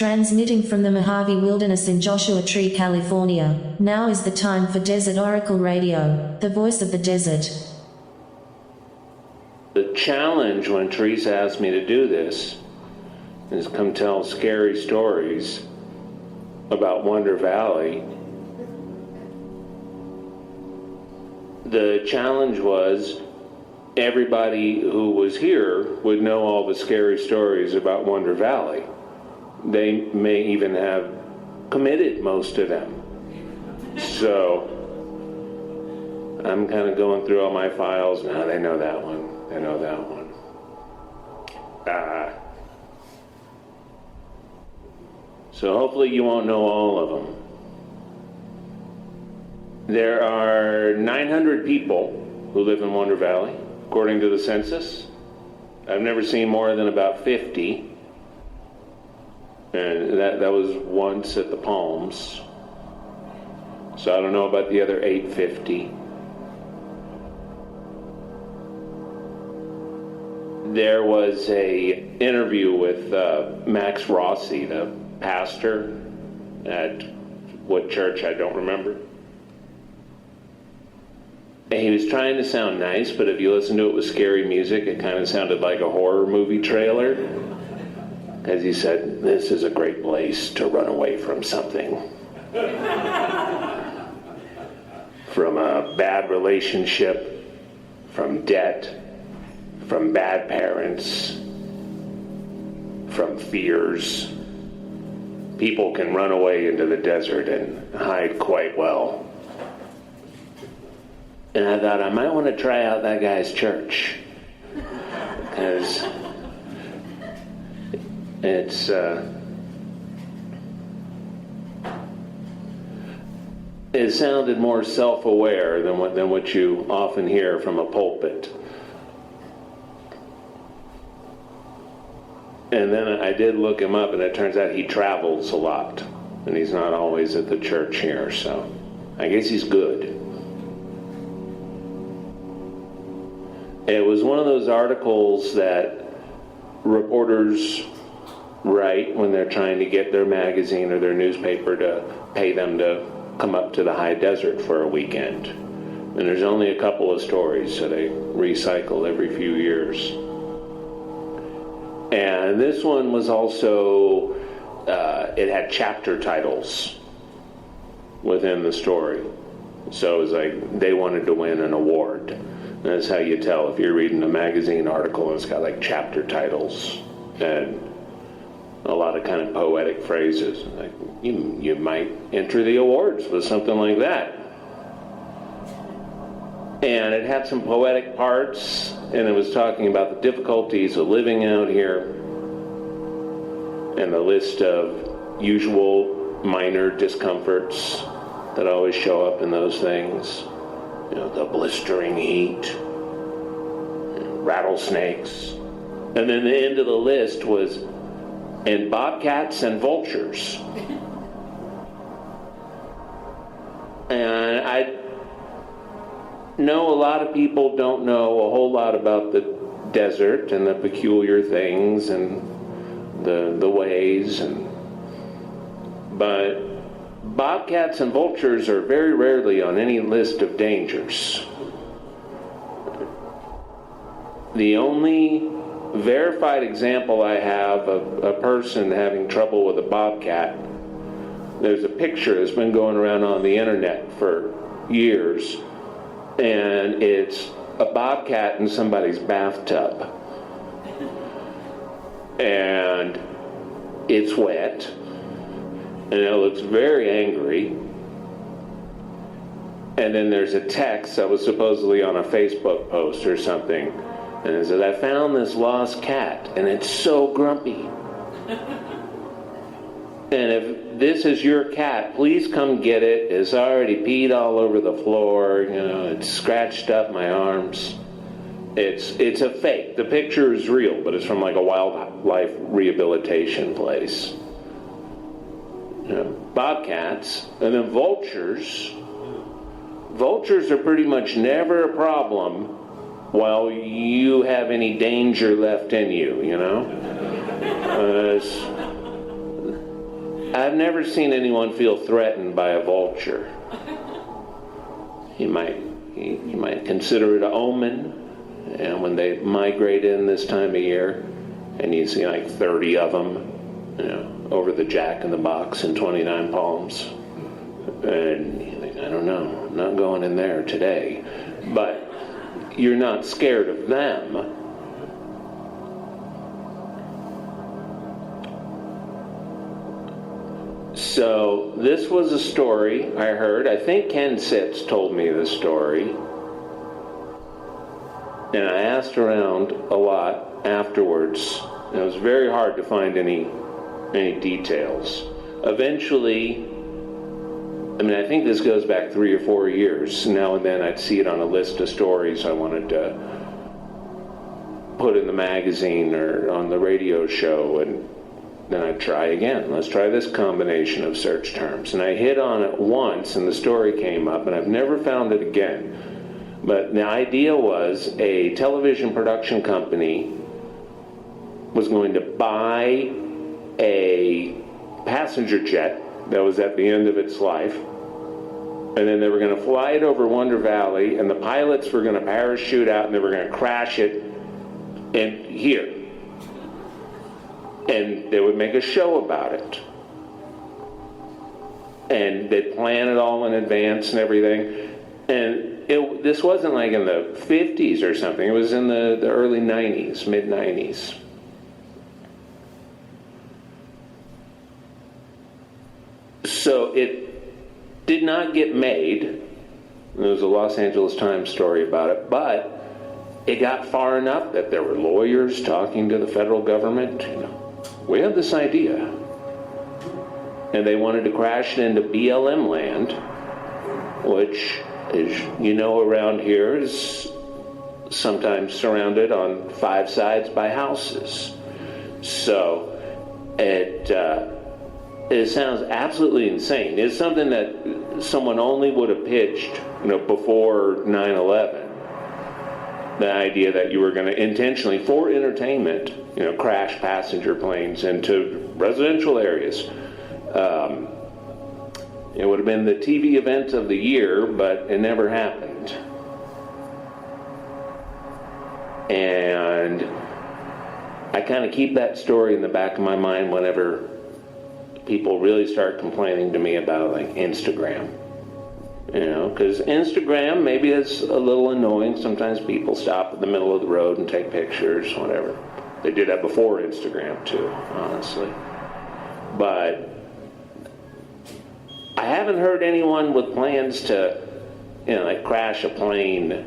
Transmitting from the Mojave Wilderness in Joshua Tree, California, now is the time for Desert Oracle Radio, the voice of the desert. The challenge when Teresa asked me to do this is come tell scary stories about Wonder Valley. The challenge was everybody who was here would know all the scary stories about Wonder Valley. They may even have committed most of them. So I'm kind of going through all my files. Now they know that one. They know that one. So hopefully you won't know all of them. There are 900 people who live in Wonder Valley, according to the census. I've never seen more than about 50. And that was once at the Palms. So I don't know about the other 850. There was a interview with Max Rossi, the pastor at what church, I don't remember. And he was trying to sound nice, but if you listen to it with scary music, it kind of sounded like a horror movie trailer. Because he said, this is a great place to run away from something. From a bad relationship, from debt, from bad parents, from fears. People can run away into the desert and hide quite well. And I thought I might want to try out that guy's church. Because it's it sounded more self-aware than what you often hear from a pulpit. And then I did look him up, and it turns out he travels a lot, and he's not always at the church here, so I guess he's good. It was one of those articles that reporters write when they're trying to get their magazine or their newspaper to pay them to come up to the high desert for a weekend. And there's only a couple of stories, so they recycle every few years. And this one was also, it had chapter titles within the story. So it was like they wanted to win an award. And that's how you tell if you're reading a magazine article and it's got like chapter titles and a lot of kind of poetic phrases. Like you might enter the awards with something like that. And it had some poetic parts, and it was talking about the difficulties of living out here and the list of usual minor discomforts that always show up in those things. You know, the blistering heat, rattlesnakes. And then the end of the list was, and bobcats and vultures. And I know a lot of people don't know a whole lot about the desert and the peculiar things and the ways, but bobcats and vultures are very rarely on any list of dangers. The only verified example I have of a person having trouble with a bobcat, there's a picture that's been going around on the internet for years, and it's a bobcat in somebody's bathtub. And it's wet, and it looks very angry. And then there's a text that was supposedly on a Facebook post or something, and it says, I found this lost cat, and it's so grumpy. And if this is your cat, please come get it. It's already peed all over the floor. You know, it's scratched up my arms. It's a fake. The picture is real, but it's from like a wildlife rehabilitation place. You know, bobcats, and then vultures. Vultures are pretty much never a problem while you have any danger left in you, you know? I've never seen anyone feel threatened by a vulture. You might consider it an omen, and when they migrate in this time of year, and you see like 30 of them, over the Jack in the Box and 29 Palms, and you think, I don't know, I'm not going in there today. But you're not scared of them. So this was a story I heard. I think Ken Sitz told me this story. And I asked around a lot afterwards. And it was very hard to find any details. Eventually, I think this goes back 3 or 4 years. Now and then I'd see it on a list of stories I wanted to put in the magazine or on the radio show, and then I'd try again. Let's try this combination of search terms. And I hit on it once, and the story came up, and I've never found it again. But the idea was a television production company was going to buy a passenger jet that was at the end of its life, and then they were going to fly it over Wonder Valley, and the pilots were going to parachute out, and they were going to crash it in here. And they would make a show about it. And they'd plan it all in advance and everything. And this wasn't like in the 50s or something. It was in the early 90s, mid-90s. So it did not get made. There was a Los Angeles Times story about it, but it got far enough that there were lawyers talking to the federal government. We have this idea. And they wanted to crash it into BLM land, which, as you know, around here is sometimes surrounded on 5 sides by houses. So it sounds absolutely insane. It's something that someone only would have pitched, before 9/11. The idea that you were going to intentionally, for entertainment, crash passenger planes into residential areas. It would have been the TV event of the year, but it never happened. And I kind of keep that story in the back of my mind whenever people really start complaining to me about like Instagram. Because Instagram maybe is a little annoying. Sometimes people stop in the middle of the road and take pictures, whatever. They did that before Instagram too, honestly. But I haven't heard anyone with plans to, like crash a plane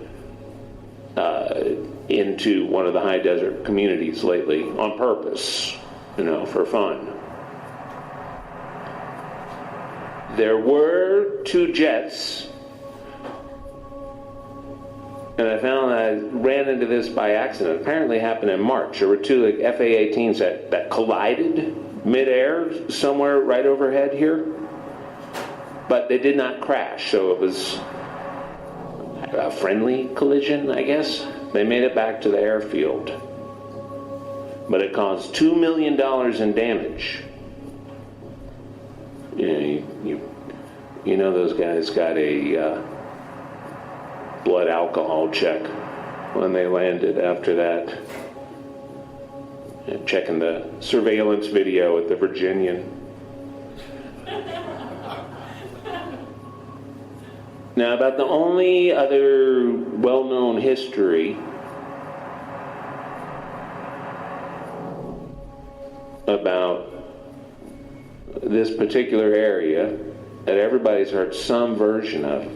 into one of the high desert communities lately on purpose, for fun. There were 2 jets, and I ran into this by accident. Apparently happened in March. There were 2 like FA-18s that collided midair somewhere right overhead here, but they did not crash, so it was a friendly collision, I guess. They made it back to the airfield, but it caused $2 million in damage. Those guys got a blood alcohol check when they landed after that. And checking the surveillance video at the Virginian. Now, about the only other well-known history about this particular area that everybody's heard some version of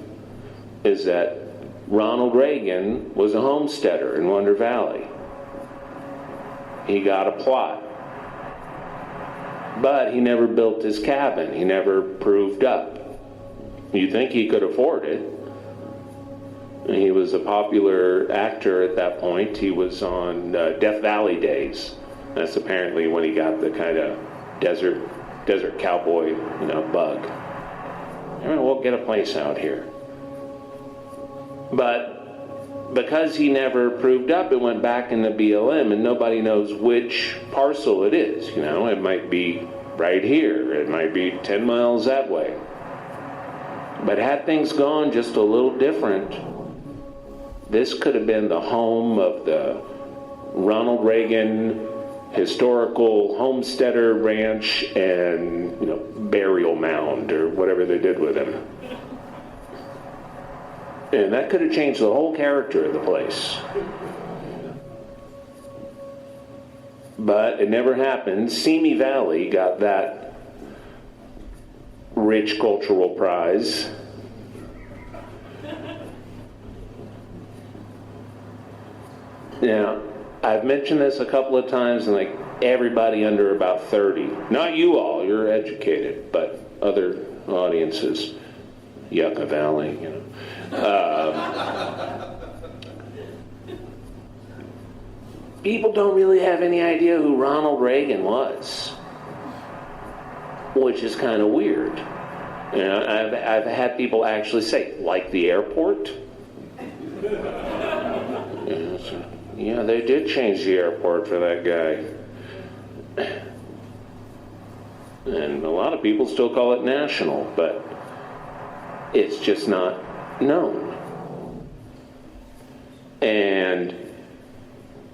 is that Ronald Reagan was a homesteader in Wonder Valley. He got a plot, but he never built his cabin. He never proved up. You'd think he could afford it. He was a popular actor at that point. He was on Death Valley Days. That's apparently when he got the kind of desert cowboy, bug. We'll get a place out here. But because he never proved up, it went back into BLM, and nobody knows which parcel it is. It might be right here. It might be 10 miles that way. But had things gone just a little different, this could have been the home of the Ronald Reagan Historical Homesteader Ranch and, burial mound or whatever they did with him. And that could have changed the whole character of the place. But it never happened. Simi Valley got that rich cultural prize. Now, I've mentioned this a couple of times, and everybody under about 30, not you all, you're educated, but other audiences, Yucca Valley, people don't really have any idea who Ronald Reagan was, which is kind of weird. I've had people actually say, like the airport? Yeah, they did change the airport for that guy. And a lot of people still call it national, but it's just not known. And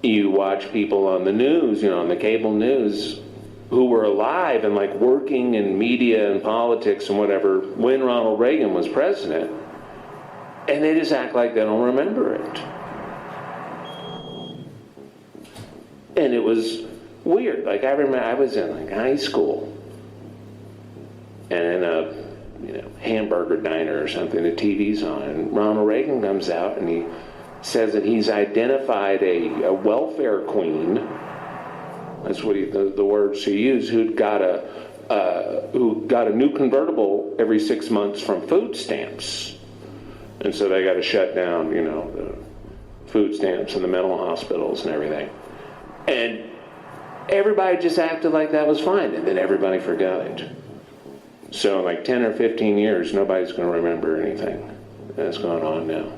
you watch people on the news, on the cable news, who were alive and working in media and politics and whatever when Ronald Reagan was president, and they just act like they don't remember it. And it was weird. I remember I was in high school, and in a hamburger diner or something, the TV's on, and Ronald Reagan comes out and he says that he's identified a welfare queen. That's what the words he used, who got a new convertible every 6 months from food stamps, and so they got to shut down, the food stamps and the mental hospitals and everything. And everybody just acted like that was fine, and then everybody forgot it. So in 10 or 15 years, nobody's going to remember anything that's going on now.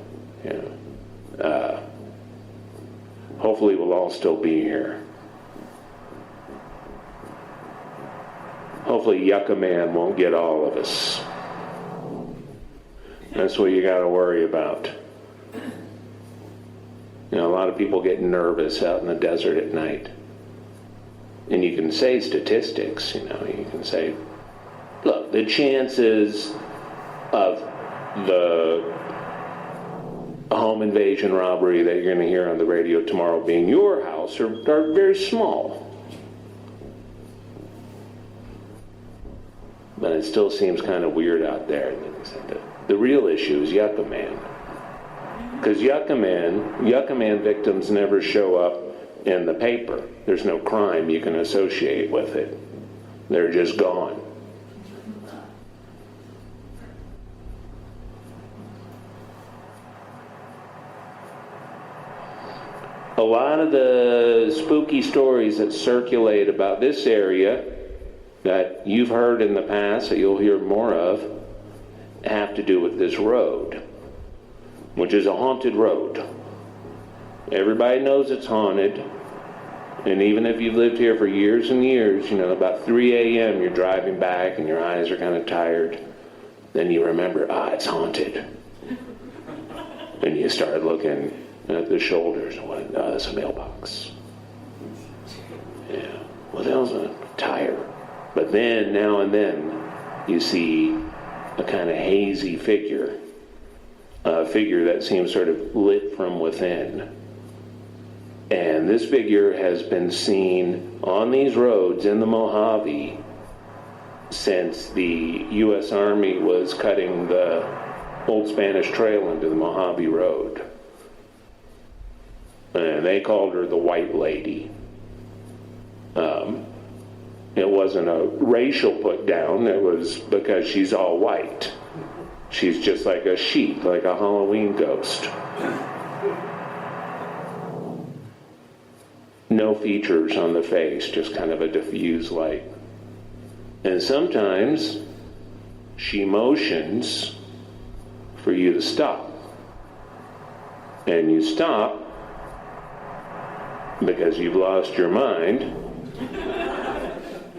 Hopefully we'll all still be here. Hopefully Yucca Man won't get all of us. That's what you got to worry about. A lot of people get nervous out in the desert at night. And you can say statistics, you can say, look, the chances of the home invasion robbery that you're going to hear on the radio tomorrow being your house are very small. But it still seems kind of weird out there. The real issue is Yucca Man. Because Yucca Man victims never show up in the paper. There's no crime you can associate with it. They're just gone. A lot of the spooky stories that circulate about this area that you've heard in the past, that you'll hear more of, have to do with this road, which is a haunted road. Everybody knows it's haunted, and even if you've lived here for years and years, about 3 a.m. you're driving back and your eyes are kind of tired, then you remember, it's haunted. And you start looking at the shoulders, and that's a mailbox. Yeah, well, that was a tire. But then, now and then, you see a kind of hazy figure, a figure that seems sort of lit from within. And this figure has been seen on these roads in the Mojave since the U.S. Army was cutting the Old Spanish Trail into the Mojave Road. And they called her the White Lady. It wasn't a racial put down, it was because she's all white. She's just like a sheep, like a Halloween ghost. No features on the face, just kind of a diffuse light. And sometimes she motions for you to stop. And you stop because you've lost your mind.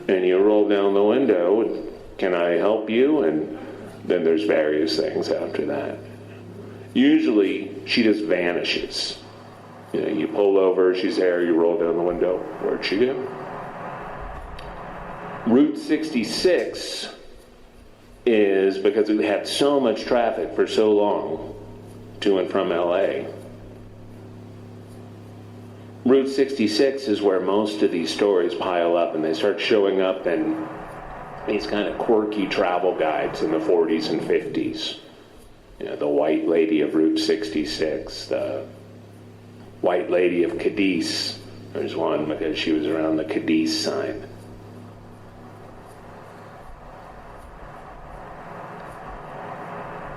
And you roll down the window, and, can I help you? And then there's various things after that. Usually, she just vanishes. You know, you pull over, she's there, you roll down the window. Where'd she go? Route 66 is because it had so much traffic for so long to and from LA. Route 66 is where most of these stories pile up, and they start showing up in these kind of quirky travel guides in the 40s and 50s. You know, the White Lady of Route 66, the White Lady of Cadiz. There's one because she was around the Cadiz sign.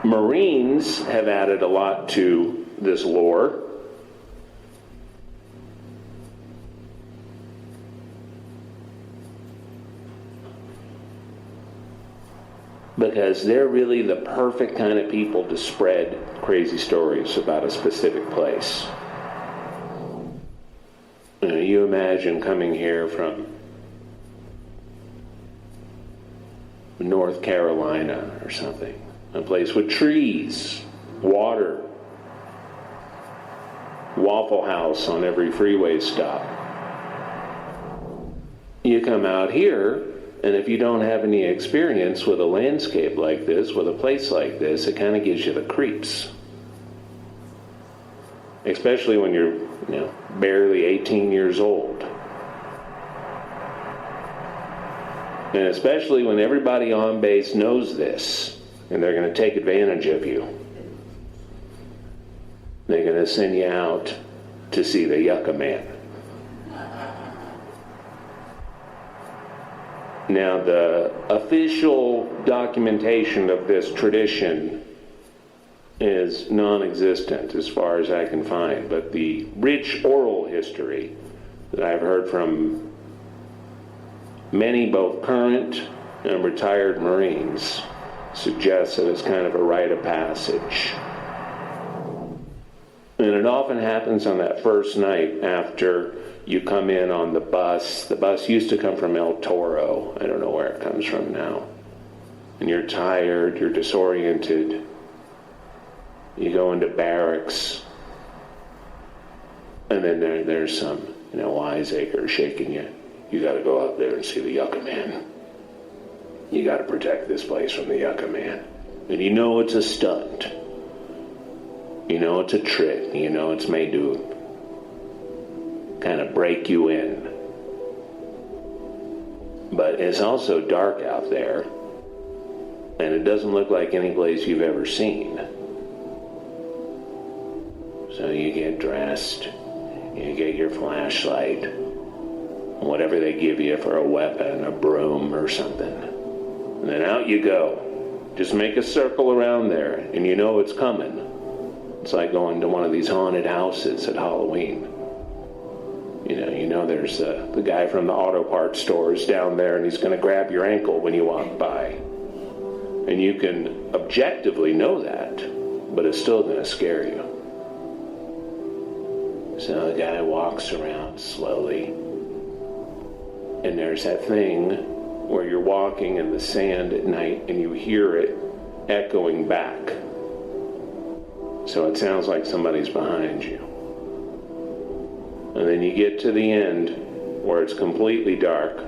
Marines have added a lot to this lore. Because they're really the perfect kind of people to spread crazy stories about a specific place. You know, you imagine coming here from North Carolina or something, a place with trees, water, Waffle House on every freeway stop. You come out here, and if you don't have any experience with a landscape like this, with a place like this, it kind of gives you the creeps. Especially when you're, barely 18 years old. And especially when everybody on base knows this, and they're going to take advantage of you. They're going to send you out to see the Yucca Man. Now, the official documentation of this tradition is non-existent as far as I can find, but the rich oral history that I've heard from many both current and retired Marines suggests that it's kind of a rite of passage. And it often happens on that first night after you come in on the bus. The bus used to come from El Toro. I don't know where it comes from now. And you're tired, you're disoriented. You go into barracks. And then there's some, wiseacre shaking you. You got to go out there and see the Yucca Man. You got to protect this place from the Yucca Man. And you know it's a stunt. You know it's a trick. You know it's made to kind of break you in. But it's also dark out there, and it doesn't look like any place you've ever seen. So you get dressed, you get your flashlight, whatever they give you for a weapon, a broom or something. And then out you go. Just make a circle around there, and you know it's coming. It's like going to one of these haunted houses at Halloween. You know there's the guy from the auto parts stores down there, and he's going to grab your ankle when you walk by. And you can objectively know that, but it's still going to scare you. So the guy walks around slowly, and there's that thing where you're walking in the sand at night, and you hear it echoing back. So it sounds like somebody's behind you. And then you get to the end where it's completely dark,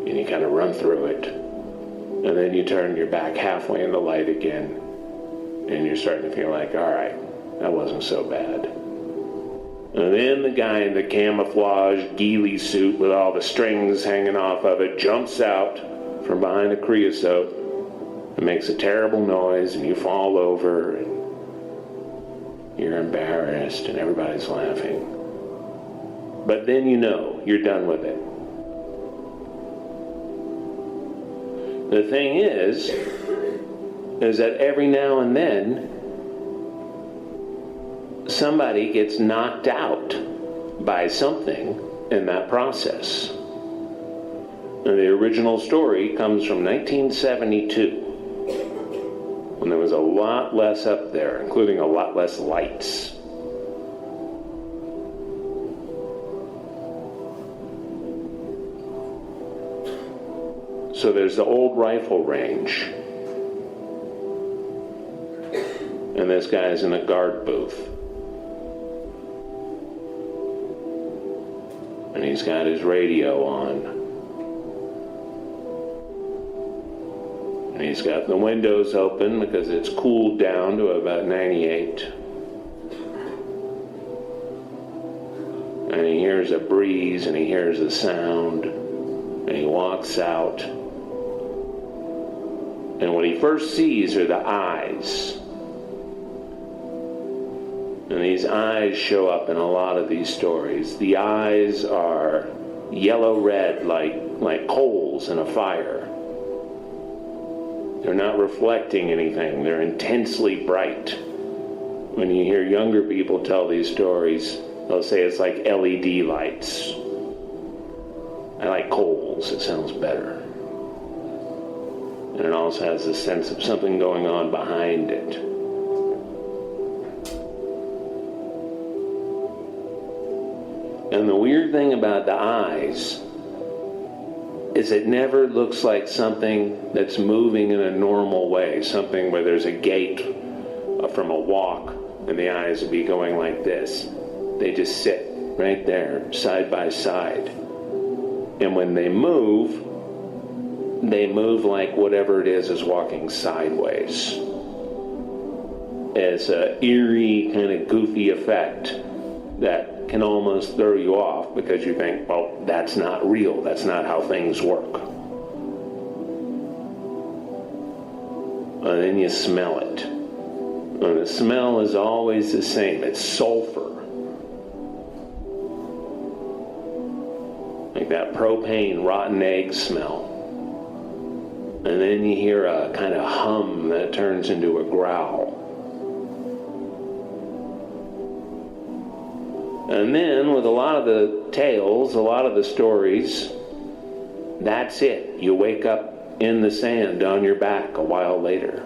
and you kind of run through it. And then you turn your back halfway in the light again, and you're starting to feel like, all right, that wasn't so bad. And then the guy in the camouflage ghillie suit with all the strings hanging off of it jumps out from behind a creosote and makes a terrible noise, and you fall over, and you're embarrassed, and everybody's laughing. But then you know you're done with it. The thing is that every now and then, somebody gets knocked out by something in that process. And the original story comes from 1972. When there was a lot less up there, including a lot less lights. So there's the old rifle range. And this guy's in a guard booth. And he's got his radio on. And he's got the windows open because it's cooled down to about 98. And he hears a breeze and he hears a sound. And he walks out. And what he first sees are the eyes. And these eyes show up in a lot of these stories. The eyes are yellow-red like coals in a fire. They're not reflecting anything. They're intensely bright. When you hear younger people tell these stories, they'll say it's like LED lights. I like coals. It sounds better. And it also has a sense of something going on behind it. And the weird thing about the eyes is it never looks like something that's moving in a normal way, something where there's a gait from a walk and the eyes would be going like this. They just sit right there, side by side. And when they move like whatever it is walking sideways. It's an eerie, kind of goofy effect that can almost throw you off because you think, well, that's not real. That's not how things work. And then you smell it. And the smell is always the same. It's sulfur. Like that propane rotten egg smell. And then you hear a kind of hum that turns into a growl. And then with a lot of the tales, a lot of the stories, that's it. You wake up in the sand on your back a while later.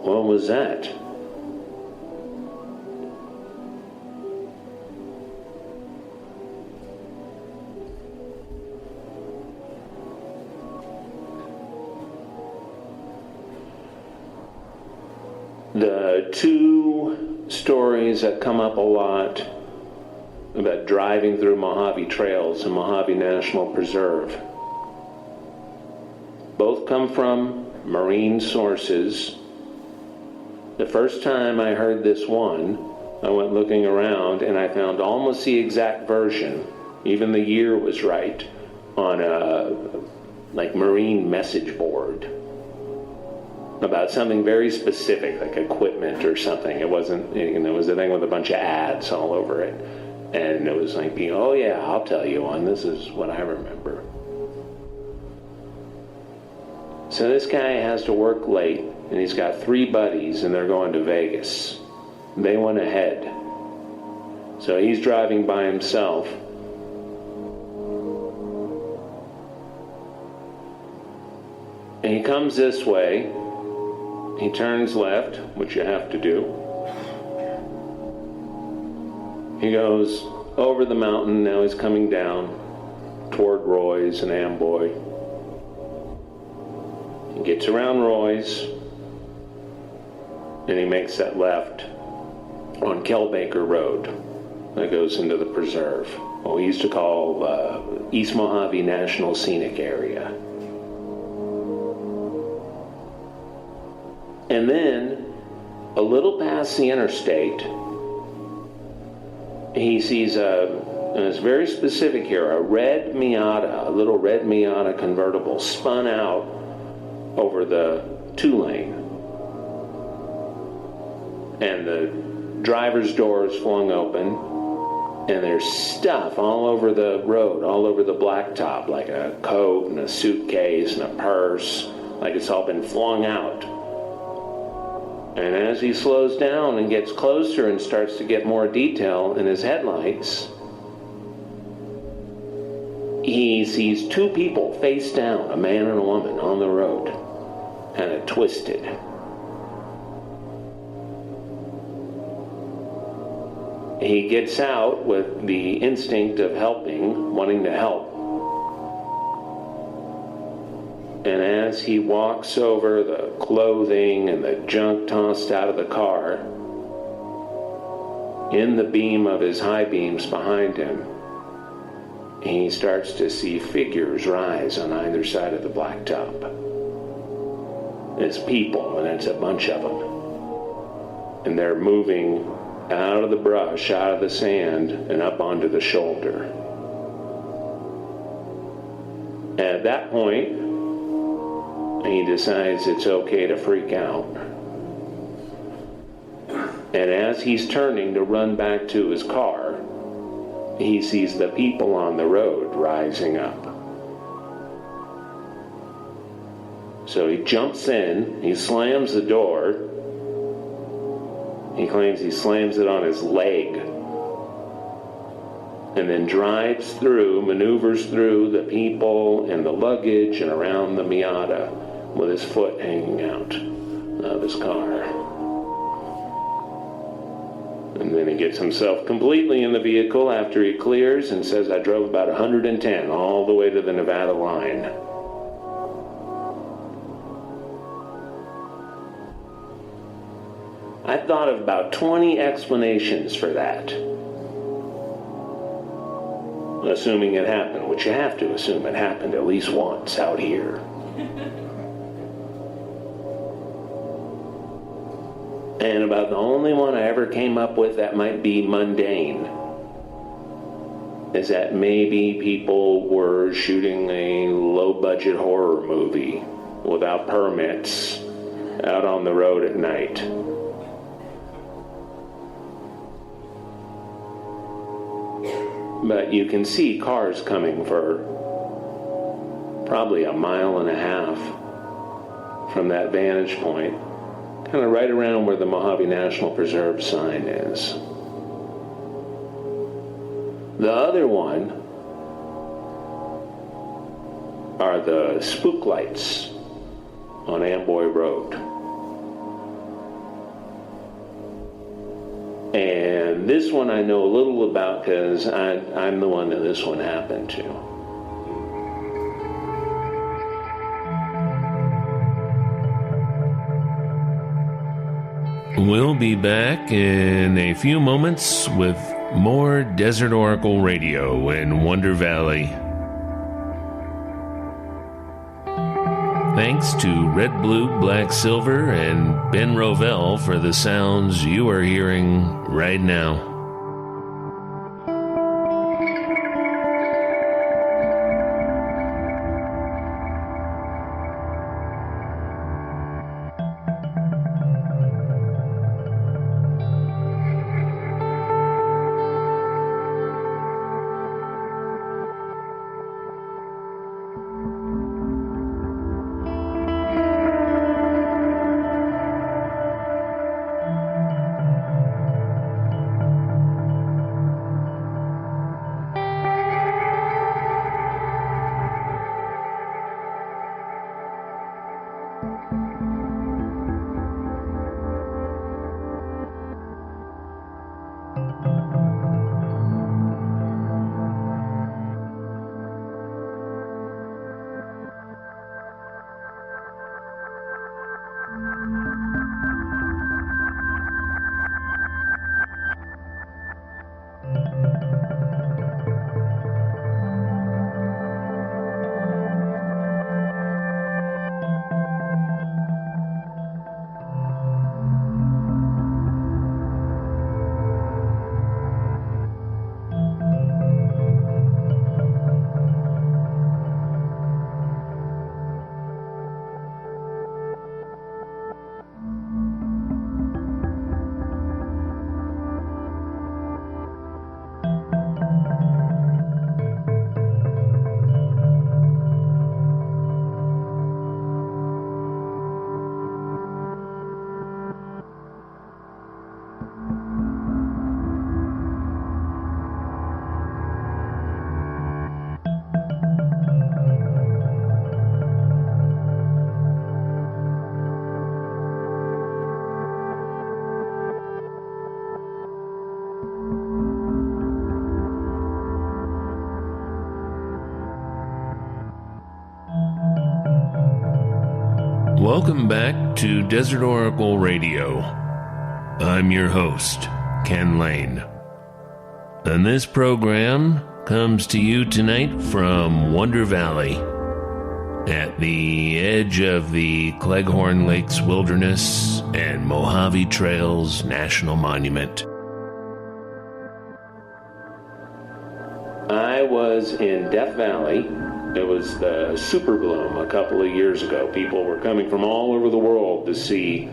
What was that? The two stories that come up a lot about driving through Mojave Trails and Mojave National Preserve both come from marine sources. The first time I heard this one, I went looking around and I found almost the exact version, even the year was right, on a marine message board about something very specific, like equipment or something. It wasn't, it was a thing with a bunch of ads all over it. And it was like, oh yeah, I'll tell you one. This is what I remember. So this guy has to work late, and he's got 3 buddies, and they're going to Vegas. They went ahead. So he's driving by himself. And he comes this way. He turns left, which you have to do. He goes over the mountain. Now he's coming down toward Roy's and Amboy. He gets around Roy's, and he makes that left on Kelbaker Road that goes into the preserve, what we used to call East Mojave National Scenic Area. And then, a little past the interstate, he sees and it's very specific here, a red Miata, a little red Miata convertible spun out over the 2-lane. And the driver's door is flung open, and there's stuff all over the road, all over the blacktop, like a coat and a suitcase and a purse, like it's all been flung out. And as he slows down and gets closer and starts to get more detail in his headlights, he sees 2 people face down, a man and a woman, on the road, kind of twisted. He gets out with the instinct of helping, wanting to help. And as he walks over the clothing and the junk tossed out of the car, in the beam of his high beams behind him, he starts to see figures rise on either side of the blacktop. It's people, and it's a bunch of them. And they're moving out of the brush, out of the sand, and up onto the shoulder. At that point, he decides it's okay to freak out. And as he's turning to run back to his car, he sees the people on the road rising up. So he jumps in, he slams the door. He claims he slams it on his leg, and then drives through, maneuvers through the people and the luggage and around the Miata with his foot hanging out of his car. And then he gets himself completely in the vehicle after he clears and says, I drove about 110 all the way to the Nevada line. I thought of about 20 explanations for that. Assuming it happened, which you have to assume it happened at least once out here. And about the only one I ever came up with that might be mundane is that maybe people were shooting a low-budget horror movie without permits out on the road at night. But you can see cars coming for probably a mile and a half from that vantage point, kind of right around where the Mojave National Preserve sign is. The other one are the spook lights on Amboy Road. And this one I know a little about because I'm the one that this one happened to. We'll be back in a few moments with more Desert Oracle Radio in Wonder Valley. Thanks to Red, Blue, Black, Silver, and Ben Rovell for the sounds you are hearing right now. Welcome back to Desert Oracle Radio. I'm your host, Ken Lane. And this program comes to you tonight from Wonder Valley, at the edge of the Cleghorn Lakes Wilderness and Mojave Trails National Monument. I was in Death Valley. It was the Super Bloom a couple of years ago. People were coming from all over the world to see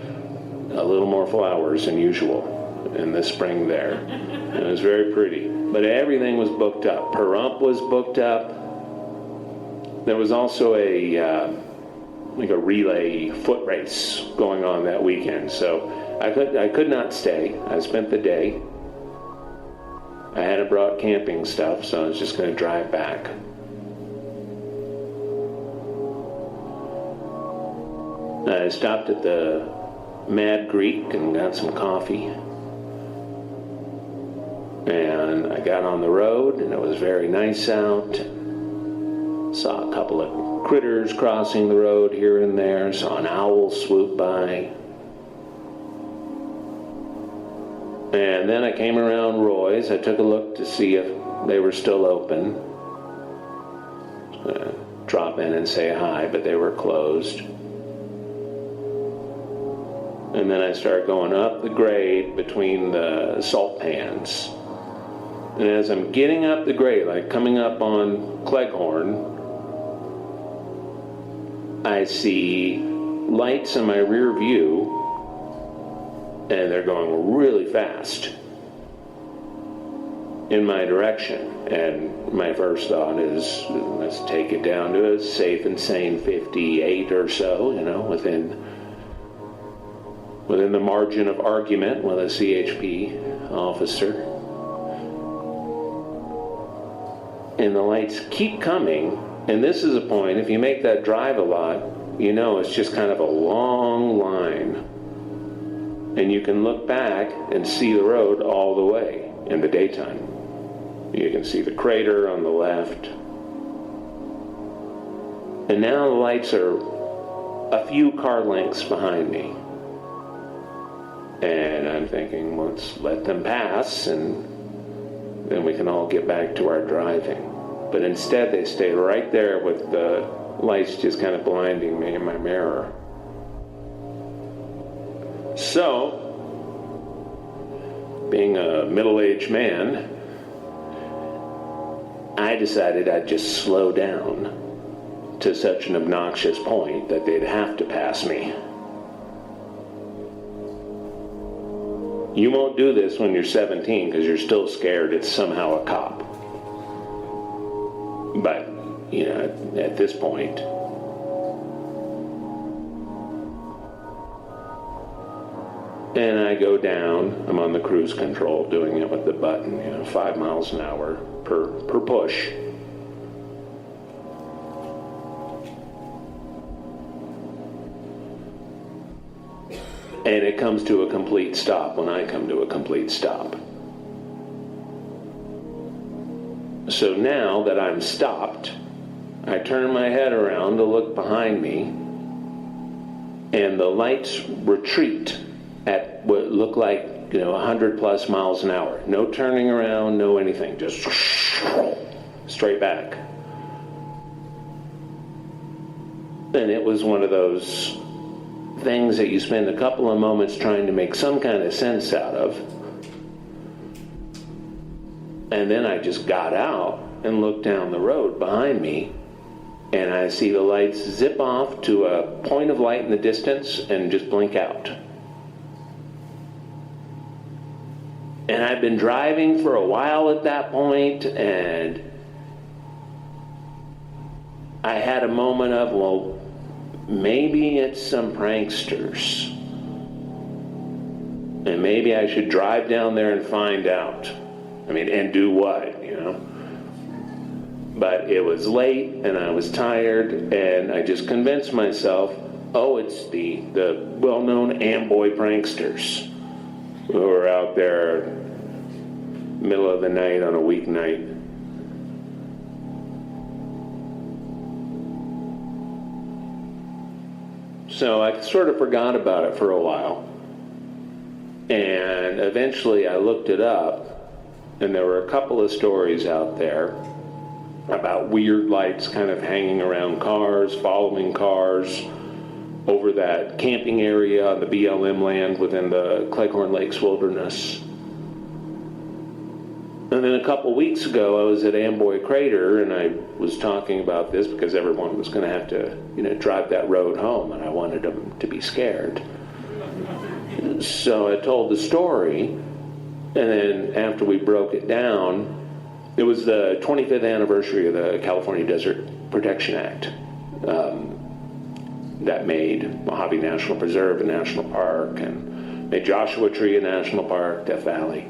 a little more flowers than usual in the spring there. It was very pretty. But everything was booked up. Pahrump was booked up. There was also a relay foot race going on that weekend. So I could not stay. I spent the day. I hadn't brought camping stuff, so I was just going to drive back. I stopped at the Mad Greek and got some coffee. And I got on the road, and it was very nice out. Saw a couple of critters crossing the road here and there. Saw an owl swoop by. And then I came around Roy's. I took a look to see if they were still open. Drop in and say hi, but they were closed. And then I started going up the grade between the salt pans. And as I'm getting up the grade, like coming up on Cleghorn, I see lights in my rear view, and they're going really fast in my direction. And my first thought is, let's take it down to a safe and sane 58 or so, within the margin of argument with a CHP officer. And the lights keep coming, and this is a point, if you make that drive a lot, it's just kind of a long line. And you can look back and see the road all the way in the daytime. You can see the crater on the left. And now the lights are a few car lengths behind me. And I'm thinking, let's let them pass, and then we can all get back to our driving. But instead, they stay right there with the lights just kind of blinding me in my mirror. So, being a middle-aged man, I decided I'd just slow down to such an obnoxious point that they'd have to pass me. You won't do this when you're 17 because you're still scared it's somehow a cop. But, at this point, and I go down, I'm on the cruise control, doing it with the button, 5 miles an hour per push. And it comes to a complete stop when I come to a complete stop. So now that I'm stopped, I turn my head around to look behind me, and the lights retreat at what looked like, 100 plus miles an hour. No turning around, no anything, just straight back. And it was one of those things that you spend a couple of moments trying to make some kind of sense out of. And then I just got out and looked down the road behind me, and I see the lights zip off to a point of light in the distance and just blink out. And I've been driving for a while at that point, and I had a moment of, well, maybe it's some pranksters. And maybe I should drive down there and find out. And do what, But it was late, and I was tired, and I just convinced myself, it's the well-known Amboy pranksters who are out there middle of the night on a weeknight. So I sort of forgot about it for a while. And eventually I looked it up, and there were a couple of stories out there about weird lights kind of hanging around cars, following cars over that camping area on the BLM land within the Cleghorn Lakes Wilderness. And then a couple weeks ago, I was at Amboy Crater, and I was talking about this because everyone was going to have to, drive that road home, and I wanted them to be scared. So I told the story, and then after we broke it down, it was the 25th anniversary of the California Desert Protection Act that made Mojave National Preserve a national park and made Joshua Tree a national park, Death Valley.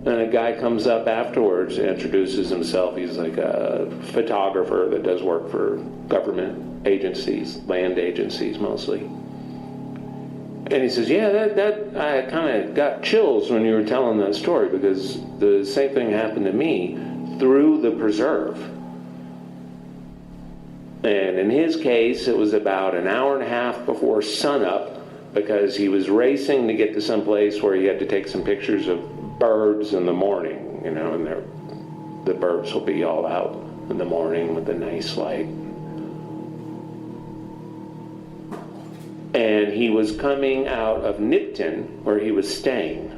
And a guy comes up afterwards and introduces himself. He's like a photographer that does work for government agencies, land agencies mostly. And he says, yeah, that I kind of got chills when you were telling that story, because the same thing happened to me through the preserve. And in his case, it was about an hour and a half before sunup, because he was racing to get to some place where he had to take some pictures of birds in the morning, and the birds will be all out in the morning with a nice light. And he was coming out of Nipton, where he was staying.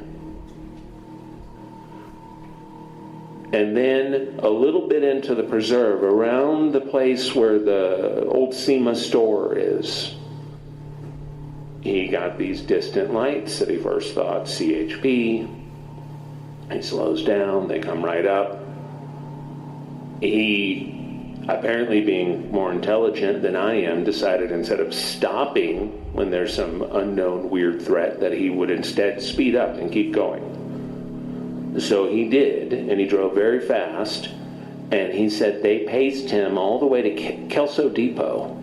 And then a little bit into the preserve, around the place where the old SEMA store is, he got these distant lights that he first thought CHP. He slows down, they come right up. He, apparently being more intelligent than I am, decided instead of stopping when there's some unknown weird threat, that he would instead speed up and keep going. So he did, and he drove very fast, and he said they paced him all the way to Kelso Depot.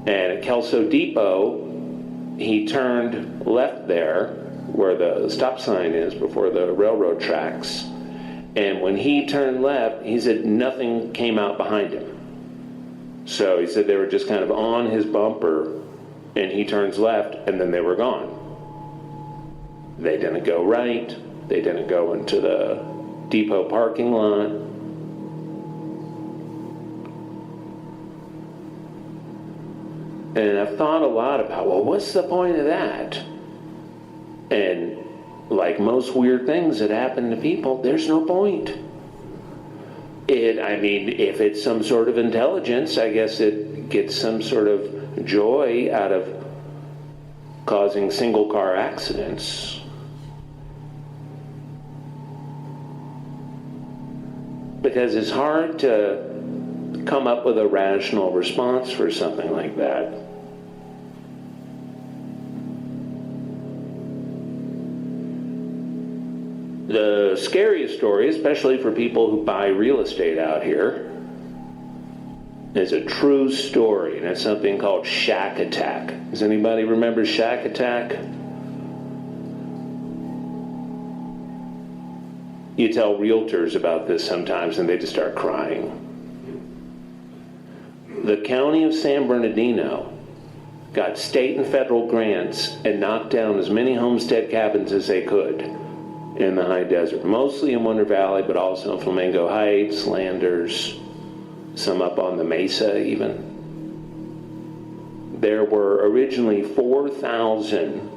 And at Kelso Depot, he turned left there, where the stop sign is before the railroad tracks. And when he turned left, he said nothing came out behind him. So he said they were just kind of on his bumper, and he turns left, and then they were gone. They didn't go right. They didn't go into the depot parking lot. And I've thought a lot about, well, what's the point of that? And like most weird things that happen to people, there's no point. If it's some sort of intelligence, I guess it gets some sort of joy out of causing single car accidents. Because it's hard to come up with a rational response for something like that. The scariest story, especially for people who buy real estate out here, is a true story, and it's something called Shack Attack. Does anybody remember Shack Attack? You tell realtors about this sometimes, and they just start crying. The county of San Bernardino got state and federal grants and knocked down as many homestead cabins as they could in the high desert, mostly in Wonder Valley, but also in Flamingo Heights, Landers, some up on the Mesa even. There were originally 4,000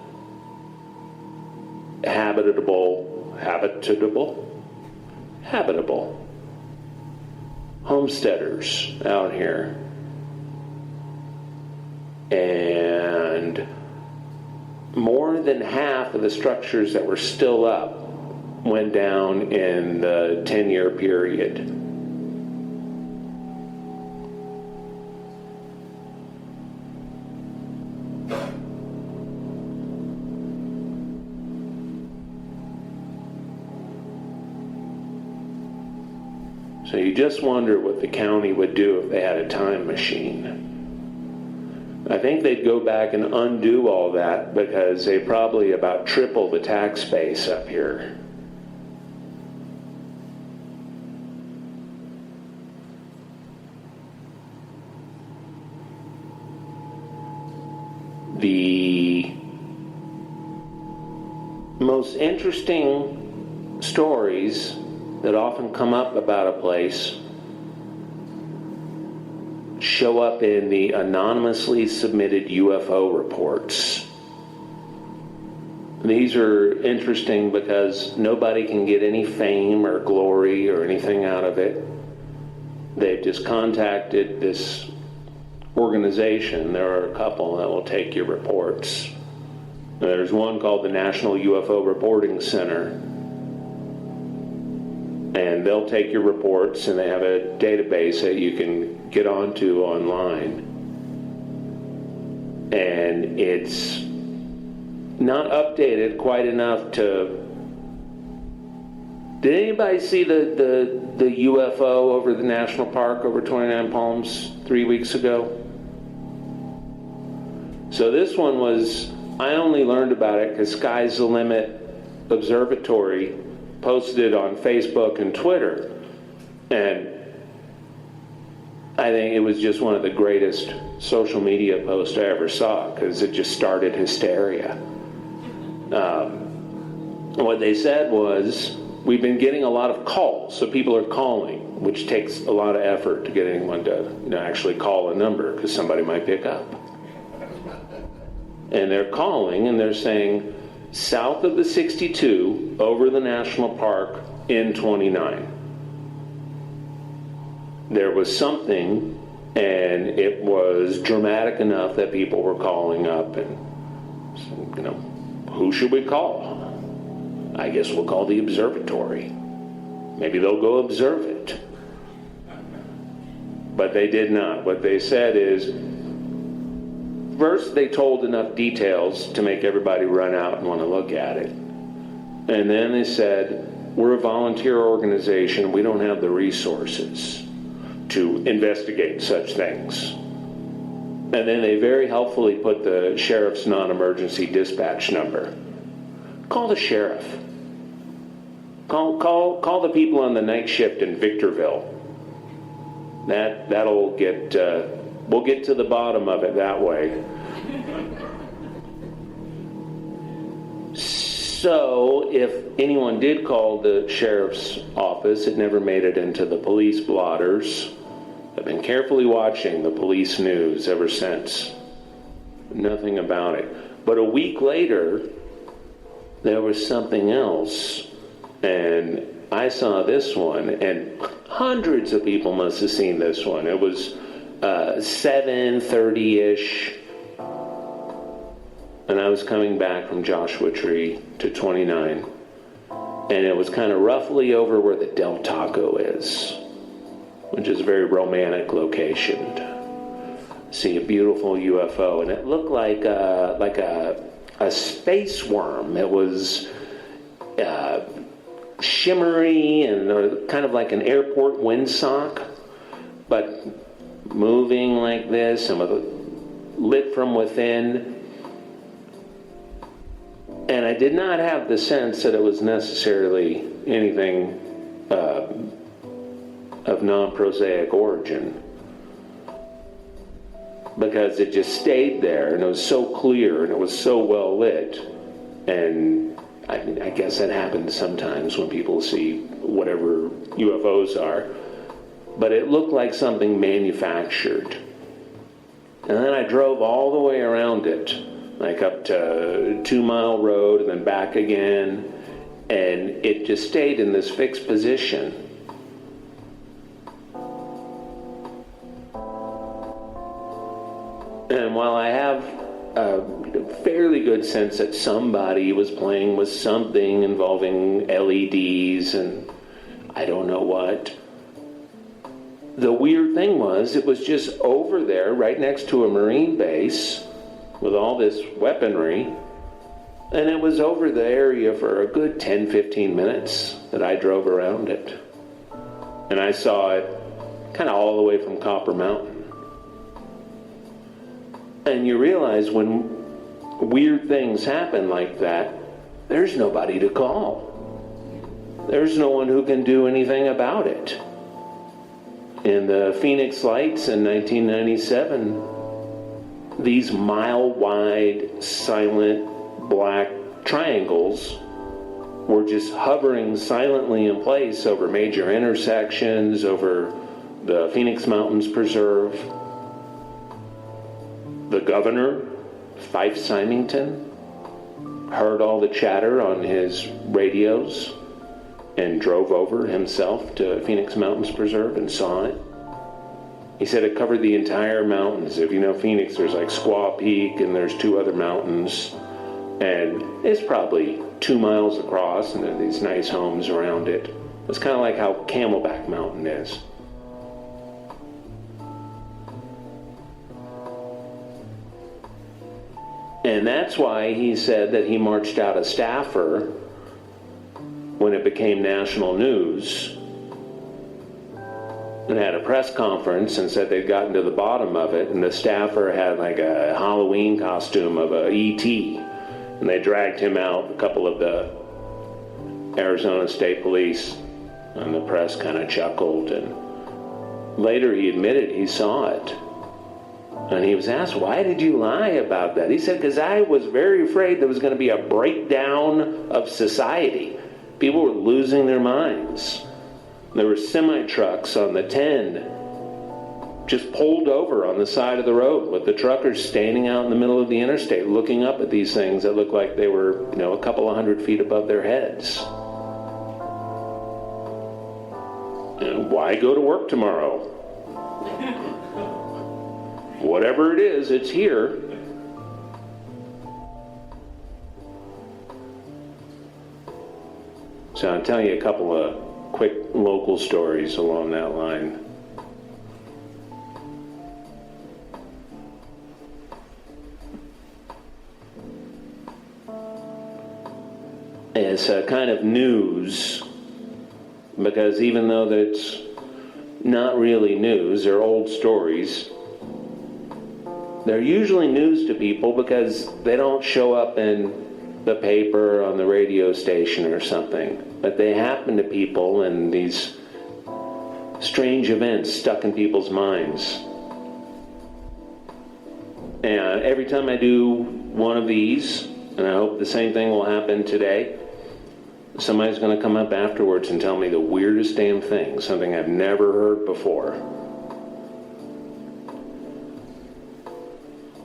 habitable homesteaders out here. And more than half of the structures that were still up went down in the 10-year period. So you just wonder what the county would do if they had a time machine. I think they'd go back and undo all that, because they probably about triple the tax base up here. the most interesting stories that often come up about a place show up in the anonymously submitted UFO reports. These are interesting because nobody can get any fame or glory or anything out of it. They've just contacted this organization. There are a couple that will take your reports. There's one called the National UFO Reporting Center, and they'll take your reports, and they have a database that you can get onto online. And it's not updated quite enough to... Did anybody see the UFO over the national park over 29 Palms 3 weeks ago? So this one was... I only learned about it because Sky's the Limit Observatory posted it on Facebook and Twitter. And I think it was just one of the greatest social media posts I ever saw because it just started hysteria. What they said was, we've been getting a lot of calls, so people are calling, which takes a lot of effort to get anyone to actually call a number because somebody might pick up. And they're calling and they're saying, south of the 62, over the national park in 29. There was something, and it was dramatic enough that people were calling up and, who should we call? I guess we'll call the observatory. Maybe they'll go observe it. But they did not. What they said is, first, they told enough details to make everybody run out and want to look at it. And then they said, we're a volunteer organization. We don't have the resources to investigate such things. And then they very helpfully put the sheriff's non-emergency dispatch number. Call the sheriff. Call the people on the night shift in Victorville. That'll get... we'll get to the bottom of it that way. So, if anyone did call the sheriff's office, it never made it into the police blotters. I've been carefully watching the police news ever since. Nothing about it. But a week later, there was something else. And I saw this one, and hundreds of people must have seen this one. It was 7:30-ish, and I was coming back from Joshua Tree to 29, and it was kind of roughly over where the Del Taco is, which is a very romantic location. See a beautiful UFO, and it looked like a space worm. It was shimmery and kind of like an airport windsock, but moving like this and lit from within. And I did not have the sense that it was necessarily anything of non-prosaic origin, because it just stayed there and it was so clear and it was so well lit. And I guess that happens sometimes when people see whatever UFOs are. But it looked like something manufactured. And then I drove all the way around it, like up to 2 Mile Road and then back again, and it just stayed in this fixed position. And while I have a fairly good sense that somebody was playing with something involving LEDs and I don't know what, the weird thing was, it was just over there, right next to a Marine base, with all this weaponry, and it was over the area for a good 10-15 minutes that I drove around it. And I saw it kind of all the way from Copper Mountain. And you realize when weird things happen like that, there's nobody to call. There's no one who can do anything about it. In the Phoenix Lights in 1997, these mile-wide, silent, black triangles were just hovering silently in place over major intersections, over the Phoenix Mountains Preserve. The governor, Fife Symington, heard all the chatter on his radios and drove over himself to Phoenix Mountains Preserve and saw it. He said it covered the entire mountains. If you know Phoenix, there's like Squaw Peak and there's two other mountains. And it's probably 2 miles across, and there are these nice homes around it. It's kind of like how Camelback Mountain is. And that's why he said that he marched out a staffer when it became national news and had a press conference and said they'd gotten to the bottom of it, and the staffer had like a Halloween costume of a E.T., and they dragged him out. A couple of the Arizona State Police and the press kind of chuckled, and later he admitted he saw it. And he was asked, why did you lie about that? He said, because I was very afraid there was going to be a breakdown of society. People were losing their minds. There were semi-trucks on the 10 just pulled over on the side of the road with the truckers standing out in the middle of the interstate looking up at these things that looked like they were, a couple of 100 feet above their heads. And why go to work tomorrow? Whatever it is, it's here. So I'll tell you a couple of quick local stories along that line. It's a kind of news, because even though that's not really news, they're old stories, they're usually news to people because they don't show up in the paper, on the radio station or something, but they happen to people, and these strange events stuck in people's minds. And every time I do one of these, and I hope the same thing will happen today, somebody's going to come up afterwards and tell me the weirdest damn thing, something I've never heard before.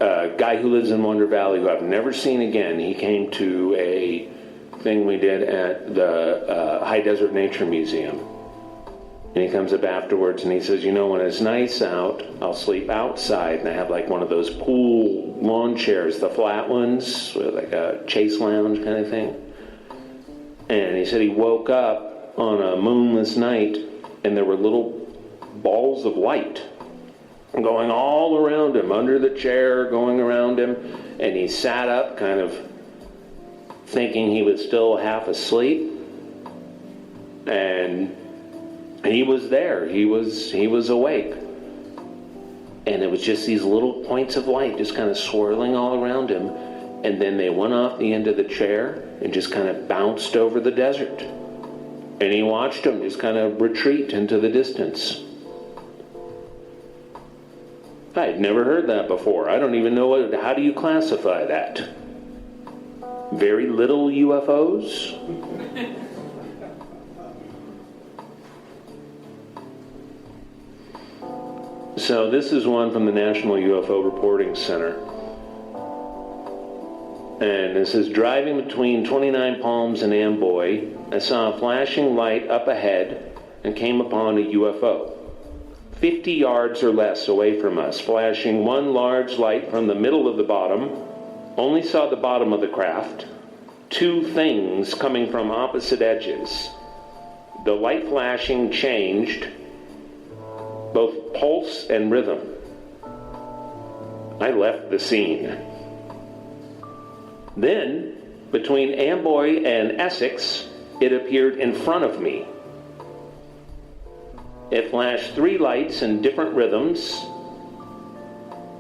A guy who lives in Wonder Valley, who I've never seen again, he came to a thing we did at the High Desert Nature Museum. And he comes up afterwards and he says, when it's nice out, I'll sleep outside, and I have like one of those pool lawn chairs, the flat ones, with like a chase lounge kind of thing. And he said he woke up on a moonless night and there were little balls of light going all around him, under the chair, going around him. And he sat up kind of thinking he was still half asleep. And he was there. He was awake. And it was just these little points of light just kind of swirling all around him. And then they went off the end of the chair and just kind of bounced over the desert. And he watched them just kind of retreat into the distance. I'd never heard that before. I don't even know how do you classify that? Very little UFOs? So this is one from the National UFO Reporting Center. And it says, driving between 29 Palms and Amboy, I saw a flashing light up ahead and came upon a UFO. 50 yards or less away from us, flashing one large light from the middle of the bottom. Only saw the bottom of the craft. Two things coming from opposite edges. The light flashing changed both pulse and rhythm. I left the scene. Then, between Amboy and Essex, it appeared in front of me. It flashed 3 lights in different rhythms.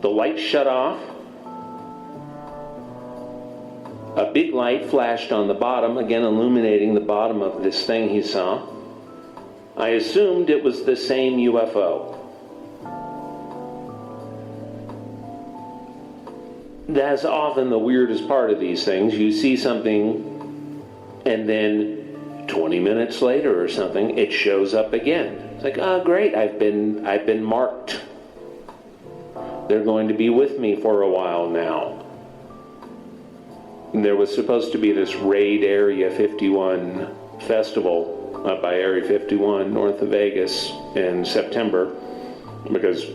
The light shut off. A big light flashed on the bottom, again illuminating the bottom of this thing he saw. I assumed it was the same UFO. that's often the weirdest part of these things. You see something, and then 20 minutes later or something, it shows up again. It's like, oh, great, I've been marked. They're going to be with me for a while now. And there was supposed to be this Raid Area 51 festival up by Area 51 north of Vegas in September, because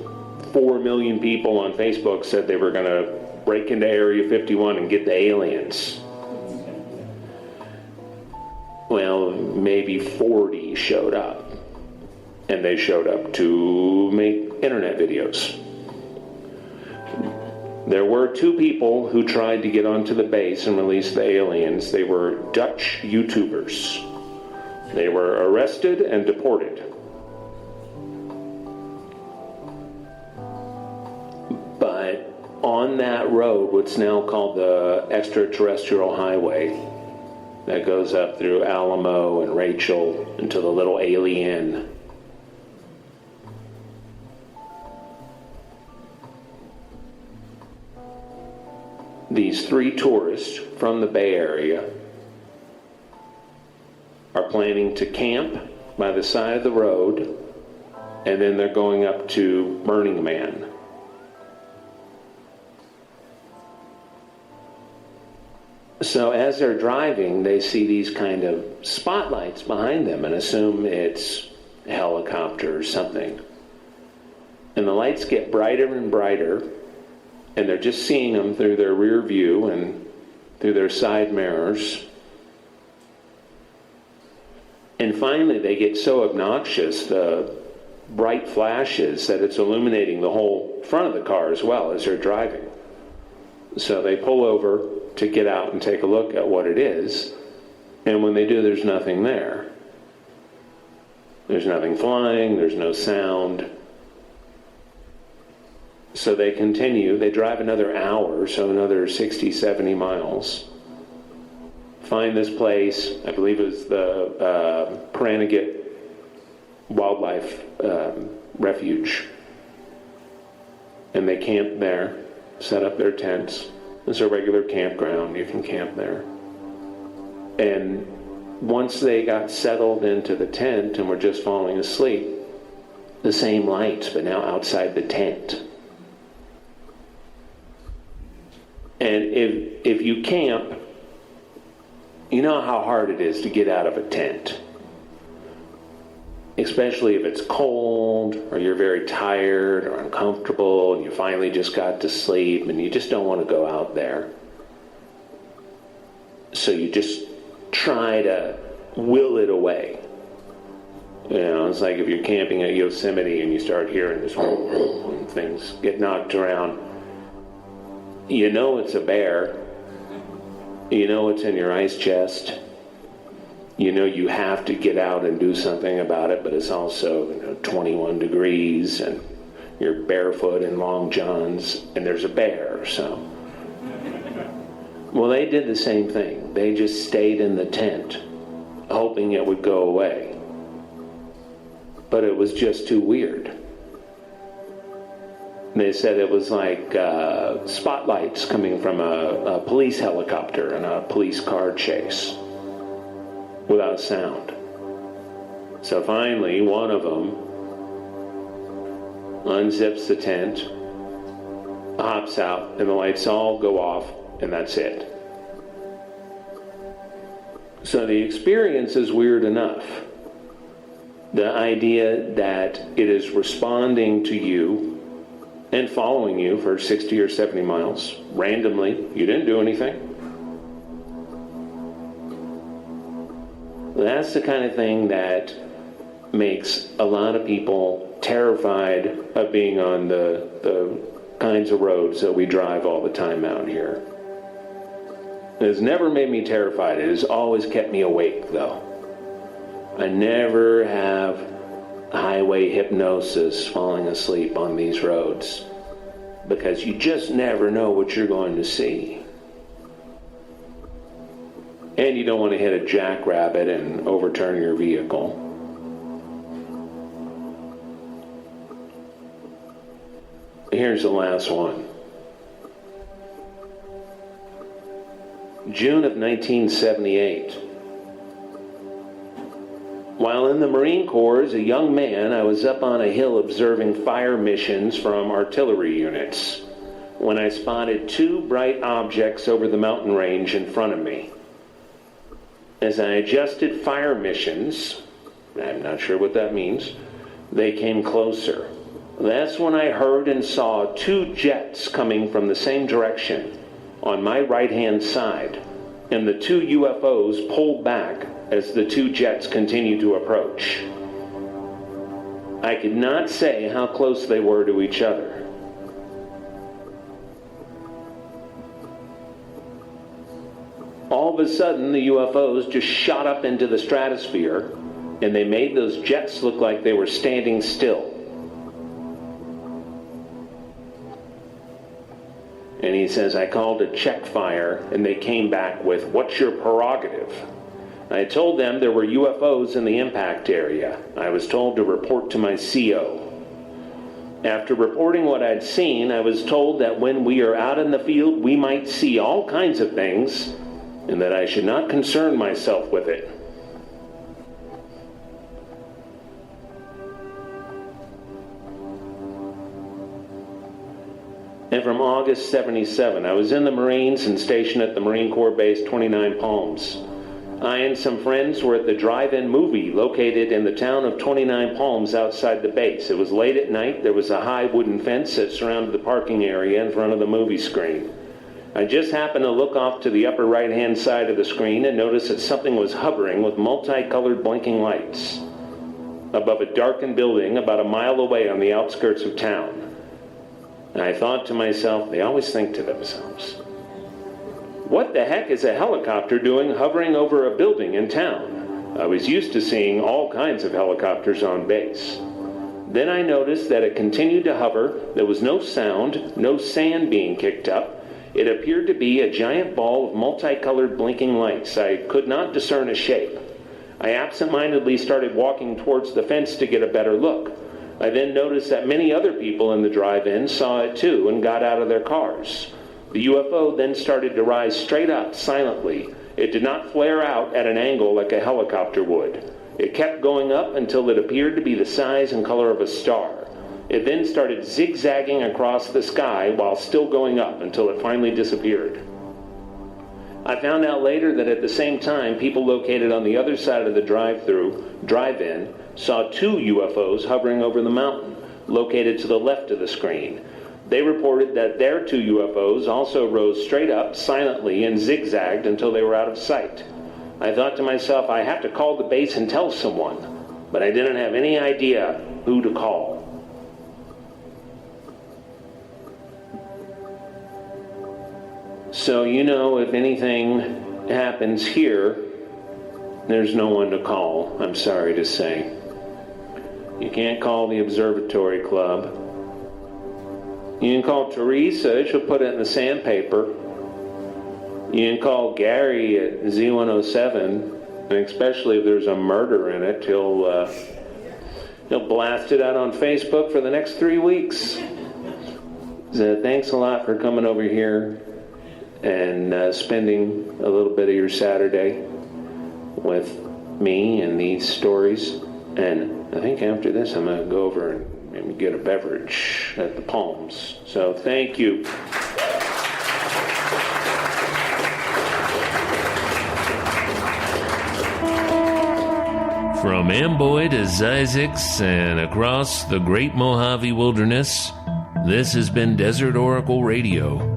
4 million people on Facebook said they were going to break into Area 51 and get the aliens. Well, maybe 40 showed up, and they showed up to make internet videos. There were 2 people who tried to get onto the base and release the aliens. They were Dutch YouTubers. They were arrested and deported. But on that road, what's now called the extraterrestrial highway, that goes up through Alamo and Rachel into the little alien. These 3 tourists from the Bay Area are planning to camp by the side of the road, and then they're going up to Burning Man. So as they're driving, they see these kind of spotlights behind them and assume it's a helicopter or something. And the lights get brighter and brighter, and they're just seeing them through their rear view and through their side mirrors. And finally, they get so obnoxious, the bright flashes, that it's illuminating the whole front of the car as well as they're driving. So they pull over to get out and take a look at what it is. And when they do, there's nothing there. There's nothing flying, there's no sound. So they continue, they drive another hour, so another 60, 70 miles. Find this place, I believe it was the Pahranagat Wildlife Refuge. And they camp there, set up their tents. It's a regular campground, you can camp there. And once they got settled into the tent and were just falling asleep, the same lights, but now outside the tent. And if you camp, you know how hard it is to get out of a tent. Especially if it's cold, or you're very tired or uncomfortable, and you finally just got to sleep, and you just don't want to go out there. So you just try to will it away. You know, it's like if you're camping at Yosemite and you start hearing this and things get knocked around. You know it's a bear. You know it's in your ice chest. You know you have to get out and do something about it, but it's also 21 degrees and you're barefoot in long johns and there's a bear, so. Well, they did the same thing. They just stayed in the tent, hoping it would go away. But it was just too weird. They said it was like spotlights coming from a police helicopter in a police car chase without sound. So finally, one of them unzips the tent, hops out, and the lights all go off, and that's it. So the experience is weird enough. The idea that it is responding to you and following you for 60 or 70 miles randomly. You didn't do anything. That's the kind of thing that makes a lot of people terrified of being on the kinds of roads that we drive all the time out here. It has never made me terrified. It has always kept me awake, though. I never have highway hypnosis falling asleep on these roads, because you just never know what you're going to see. And you don't want to hit a jackrabbit and overturn your vehicle. Here's the last one. June of 1978. While in the Marine Corps as a young man, I was up on a hill observing fire missions from artillery units when I spotted two bright objects over the mountain range in front of me. As I adjusted fire missions, I'm not sure what that means, they came closer. That's when I heard and saw two jets coming from the same direction on my right-hand side, and the two UFOs pulled back as the two jets continued to approach. I could not say how close they were to each other. All of a sudden, the UFOs just shot up into the stratosphere, and they made those jets look like they were standing still. And he says, I called a check fire, and they came back with, what's your prerogative? I told them there were UFOs in the impact area. I was told to report to my CO. After reporting what I'd seen, I was told that when we are out in the field, we might see all kinds of things, and that I should not concern myself with it. And from August 77, I was in the Marines and stationed at the Marine Corps Base 29 Palms. I and some friends were at the drive-in movie located in the town of 29 Palms outside the base. It was late at night. There was a high wooden fence that surrounded the parking area in front of the movie screen. I just happened to look off to the upper right-hand side of the screen and noticed that something was hovering with multicolored blinking lights above a darkened building about a mile away on the outskirts of town. And I thought to myself, they always think to themselves, what the heck is a helicopter doing hovering over a building in town? I was used to seeing all kinds of helicopters on base. Then I noticed that it continued to hover. There was no sound, no sand being kicked up. It appeared to be a giant ball of multicolored blinking lights. I could not discern a shape. I absentmindedly started walking towards the fence to get a better look. I then noticed that many other people in the drive-in saw it too and got out of their cars. The UFO then started to rise straight up silently. It did not flare out at an angle like a helicopter would. It kept going up until it appeared to be the size and color of a star. It then started zigzagging across the sky while still going up until it finally disappeared. I found out later that at the same time, people located on the other side of the drive-in, saw two UFOs hovering over the mountain, located to the left of the screen. They reported that their two UFOs also rose straight up silently and zigzagged until they were out of sight. I thought to myself, I have to call the base and tell someone, but I didn't have any idea who to call. So, if anything happens here, there's no one to call, I'm sorry to say. You can't call the Observatory Club. You can call Teresa, she'll put it in the sandpaper. You can call Gary at Z107, and especially if there's a murder in it, he'll blast it out on Facebook for the next 3 weeks. So thanks a lot for coming over here and spending a little bit of your Saturday with me and these stories. And I think after this I'm going to go over and maybe get a beverage at the Palms. So thank you. From Amboy to Zzyzx and across the Great Mojave Wilderness, this has been Desert Oracle Radio.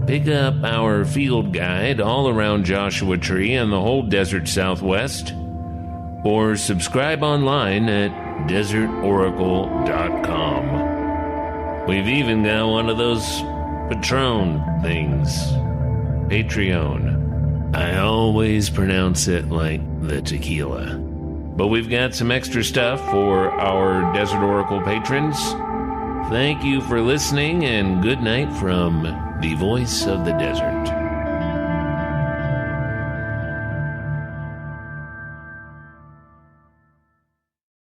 Pick up our field guide all around Joshua Tree and the whole desert Southwest, or subscribe online at desertoracle.com. We've even got one of those Patron things, Patreon. I always pronounce it like the tequila. But we've got some extra stuff for our Desert Oracle patrons. Thank you for listening, and good night from the Voice of the Desert.